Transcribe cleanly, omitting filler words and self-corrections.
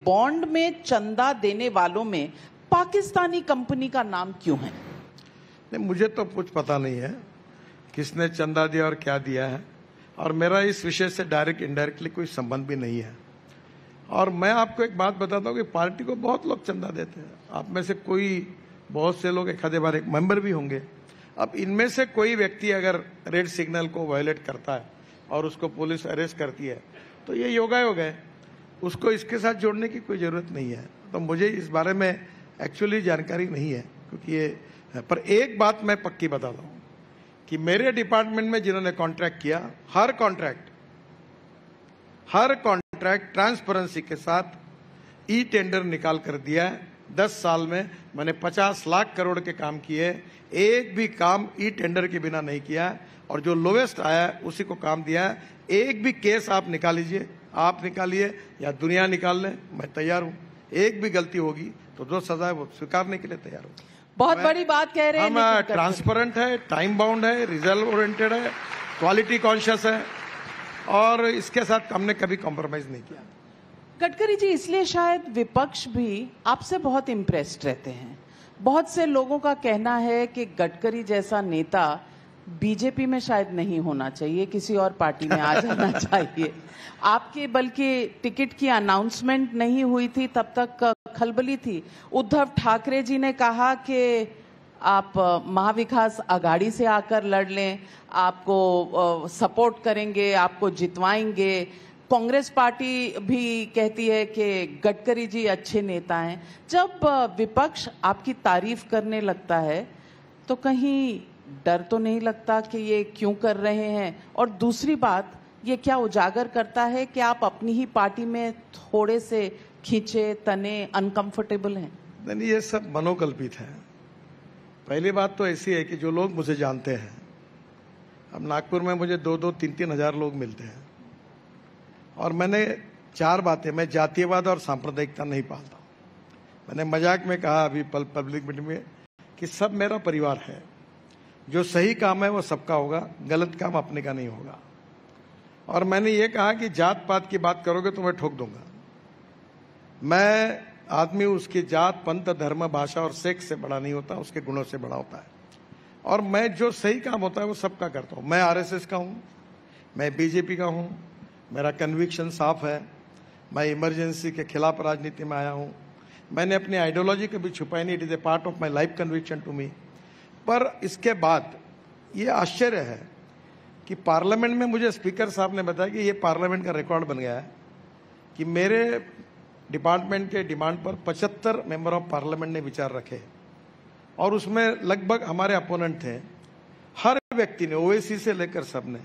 Bond में चंदा देने वालों में पाकिस्तानी कंपनी का नाम क्यों है? नहीं, मुझे तो कुछ पता नहीं है किसने चंदा दिया और क्या दिया है, और मेरा इस विषय से डायरेक्ट इनडायरेक्टली कोई संबंध भी नहीं है। और मैं आपको एक बात बताता हूँ कि पार्टी को बहुत लोग चंदा देते हैं। आप में से कोई, बहुत से लोग एक आधे बार एक मेंबर भी होंगे। अब इनमें से कोई व्यक्ति अगर रेड सिग्नल को वायलेट करता है और उसको पुलिस अरेस्ट करती है तो ये योगायोग है, उसको इसके साथ जोड़ने की कोई जरूरत नहीं है। तो मुझे इस बारे में एक्चुअली जानकारी नहीं है, क्योंकि ये पर एक बात मैं पक्की बताता हूँ कि मेरे डिपार्टमेंट में जिन्होंने कॉन्ट्रैक्ट किया, हर कॉन्ट्रैक्ट ट्रांसपेरेंसी के साथ ई टेंडर निकाल कर दिया है। 10 साल में मैंने 50 लाख करोड़ के काम किए, एक भी काम ई टेंडर के बिना नहीं किया, और जो लोवेस्ट आया है उसी को काम दिया है। एक भी केस आप निकाल लीजिए, आप निकालिए या दुनिया निकाल ले, मैं तैयार हूं। एक भी गलती होगी तो जो सजा है वो स्वीकारने के लिए तैयार हूं। बहुत बड़ी बात कह रहे हैं। हम ट्रांसपेरेंट है, टाइम बाउंड है, रिजल्ट ओरिएंटेड है, क्वालिटी कॉन्शियस है, और इसके साथ हमने कभी कॉम्प्रोमाइज नहीं किया। गडकरी जी, इसलिए शायद विपक्ष भी आपसे बहुत इम्प्रेस्ड रहते हैं। बहुत से लोगों का कहना है कि गडकरी जैसा नेता बीजेपी में शायद नहीं होना चाहिए, किसी और पार्टी में आ जाना चाहिए। आपके बल्कि टिकट की अनाउंसमेंट नहीं हुई थी तब तक खलबली थी। उद्धव ठाकरे जी ने कहा कि आप महाविकास आघाड़ी से आकर लड़ लें, आपको सपोर्ट करेंगे, आपको जितवाएंगे। कांग्रेस पार्टी भी कहती है कि गडकरी जी अच्छे नेता हैं। जब विपक्ष आपकी तारीफ करने लगता है तो कहीं डर तो नहीं लगता कि ये क्यों कर रहे हैं? और दूसरी बात, ये क्या उजागर करता है कि आप अपनी ही पार्टी में थोड़े से खींचे तने अनकंफर्टेबल हैं? नहीं, ये सब मनोकल्पित है। पहली बात तो ऐसी है कि जो लोग मुझे जानते हैं, अब नागपुर में मुझे 2-2, 3-3 हजार लोग मिलते हैं, और मैंने 4 बातें, मैं जातीयवाद और सांप्रदायिकता नहीं पालता। मैंने मजाक में कहा अभी पब्लिक मीटिंग में कि सब मेरा परिवार है। जो सही काम है वो सबका होगा, गलत काम अपने का नहीं होगा। और मैंने ये कहा कि जात पात की बात करोगे तो मैं ठोक दूंगा। मैं आदमी उसकी जात, पंथ, धर्म, भाषा और सेक्स से बड़ा नहीं होता, उसके गुणों से बड़ा होता है। और मैं जो सही काम होता है वो सबका करता हूँ। मैं आरएसएस का हूँ, मैं बीजेपी का हूँ, मेरा कन्विक्शन साफ है। मैं इमरजेंसी के खिलाफ राजनीति में आया हूँ। मैंने अपनी आइडियोलॉजी कभी छुपाई नहीं। It is a part of my life conviction to me. पर इसके बाद ये आश्चर्य है कि पार्लियामेंट में मुझे स्पीकर साहब ने बताया कि ये पार्लियामेंट का रिकॉर्ड बन गया है कि मेरे डिपार्टमेंट के डिमांड पर 75 मेंबर ऑफ पार्लियामेंट ने विचार रखे, और उसमें लगभग हमारे अपोनेंट थे। हर व्यक्ति ने, ओवैसी से लेकर सब ने